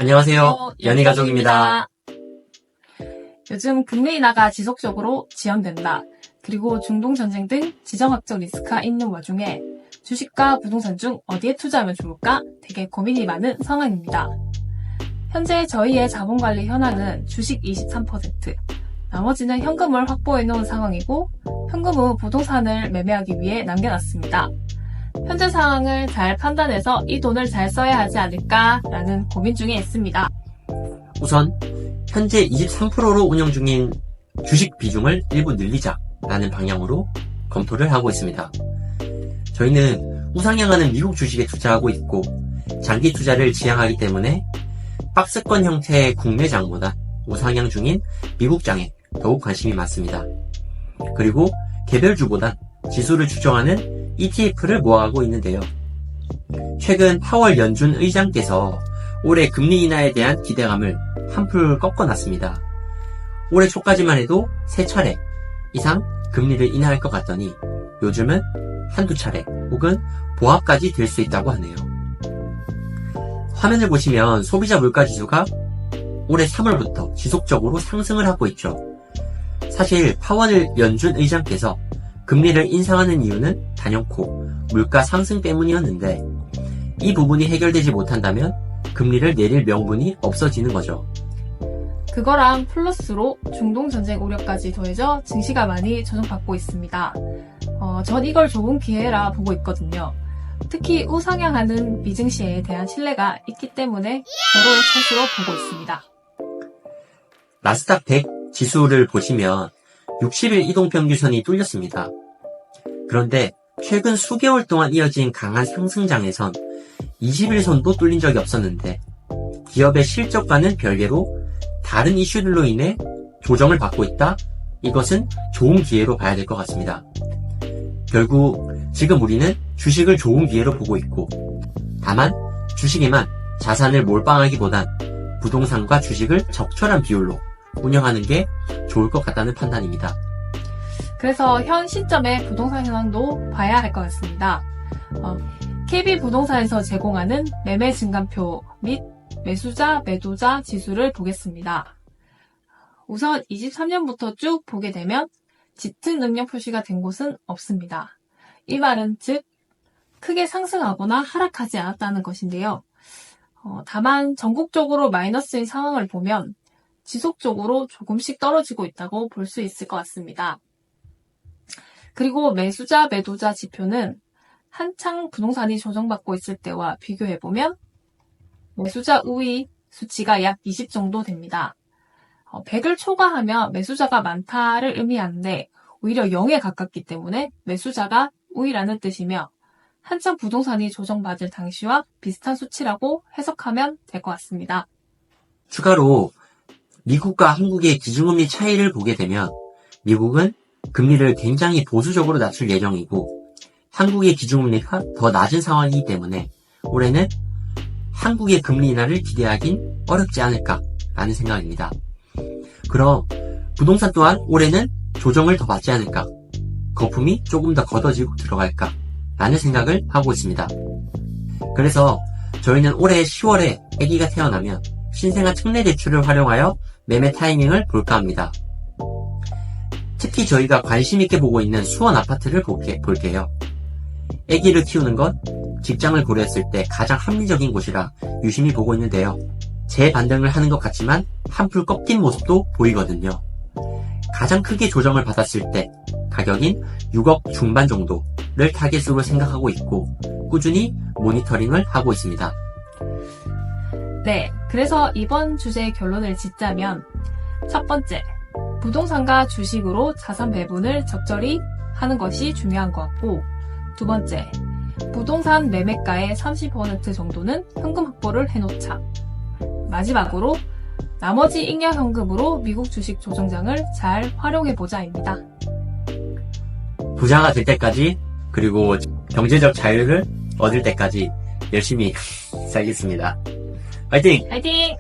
안녕하세요. 연희가족입니다. 요즘 금리 인하가 지속적으로 지연된다. 그리고 중동전쟁 등 지정학적 리스크가 있는 와중에 주식과 부동산 중 어디에 투자하면 좋을까 되게 고민이 많은 상황입니다. 현재 저희의 자본관리 현황은 주식 23%, 나머지는 현금을 확보해 놓은 상황이고 현금은 부동산을 매매하기 위해 남겨놨습니다. 현재 상황을 잘 판단해서 이 돈을 잘 써야 하지 않을까라는 고민 중에 있습니다. 우선 현재 23%로 운영 중인 주식 비중을 일부 늘리자라는 방향으로 검토를 하고 있습니다. 저희는 우상향하는 미국 주식에 투자하고 있고 장기 투자를 지향하기 때문에 박스권 형태의 국내장보다 우상향 중인 미국장에 더욱 관심이 많습니다. 그리고 개별주보단 지수를 추정하는 ETF를 모아가고 있는데요. 최근 파월 연준 의장께서 올해 금리 인하에 대한 기대감을 한풀 꺾어놨습니다. 올해 초까지만 해도 3차례 이상 금리를 인하할 것 같더니 요즘은 한두 차례 혹은 보합까지 될 수 있다고 하네요. 화면을 보시면 소비자 물가지수가 올해 3월부터 지속적으로 상승을 하고 있죠. 사실 파월 연준 의장께서 금리를 인상하는 이유는 단연코 물가 상승 때문이었는데 이 부분이 해결되지 못한다면 금리를 내릴 명분이 없어지는 거죠. 그거랑 플러스로 중동전쟁 우려까지 더해져 증시가 많이 조정받고 있습니다. 전 이걸 좋은 기회라 보고 있거든요. 특히 우상향하는 미증시에 대한 신뢰가 있기 때문에 저로의 찬스로 보고 있습니다. 나스닥 100 지수를 보시면 60일 이동평균선이 뚫렸습니다. 그런데 최근 수개월 동안 이어진 강한 상승장에선 20일선도 뚫린 적이 없었는데 기업의 실적과는 별개로 다른 이슈들로 인해 조정을 받고 있다? 이것은 좋은 기회로 봐야 될 것 같습니다. 결국 지금 우리는 주식을 좋은 기회로 보고 있고 다만 주식에만 자산을 몰빵하기보단 부동산과 주식을 적절한 비율로 운영하는 게 좋을 것 같다는 판단입니다. 그래서 현 시점의 부동산 현황도 봐야 할 것 같습니다. KB부동산에서 제공하는 매매 증감표 및 매수자, 매도자 지수를 보겠습니다. 우선 23년부터 쭉 보게 되면 짙은 능력 표시가 된 곳은 없습니다. 이 말은 즉 크게 상승하거나 하락하지 않았다는 것인데요. 다만 전국적으로 마이너스인 상황을 보면 지속적으로 조금씩 떨어지고 있다고 볼 수 있을 것 같습니다. 그리고 매수자, 매도자 지표는 한창 부동산이 조정받고 있을 때와 비교해보면 매수자 우위 수치가 약 20 정도 됩니다. 100을 초과하면 매수자가 많다를 의미하는데 오히려 0에 가깝기 때문에 매수자가 우위라는 뜻이며 한창 부동산이 조정받을 당시와 비슷한 수치라고 해석하면 될 것 같습니다. 추가로 미국과 한국의 기준금리 차이를 보게 되면 미국은 금리를 굉장히 보수적으로 낮출 예정이고 한국의 기준금리가 더 낮은 상황이기 때문에 올해는 한국의 금리 인하를 기대하긴 어렵지 않을까라는 생각입니다. 그럼 부동산 또한 올해는 조정을 더 받지 않을까, 거품이 조금 더 걷어지고 들어갈까 라는 생각을 하고 있습니다. 그래서 저희는 올해 10월에 아기가 태어나면 신생아 특례 대출을 활용하여 매매 타이밍을 볼까 합니다. 특히 저희가 관심 있게 보고 있는 수원 아파트를 볼게요. 아기를 키우는 건 직장을 고려했을 때 가장 합리적인 곳이라 유심히 보고 있는데요. 제 반등을 하는 것 같지만 한풀 꺾인 모습도 보이거든요. 가장 크게 조정을 받았을 때 가격인 6억 중반 정도를 타겟으로 생각하고 있고 꾸준히 모니터링을 하고 있습니다. 네, 그래서 이번 주제의 결론을 짓자면 첫 번째, 부동산과 주식으로 자산 배분을 적절히 하는 것이 중요한 것 같고 두 번째, 부동산 매매가의 30% 정도는 현금 확보를 해놓자. 마지막으로 나머지 잉여 현금으로 미국 주식 조정장을 잘 활용해보자입니다. 부자가 될 때까지 그리고 경제적 자유를 얻을 때까지 열심히 살겠습니다. 화이팅! 화이팅!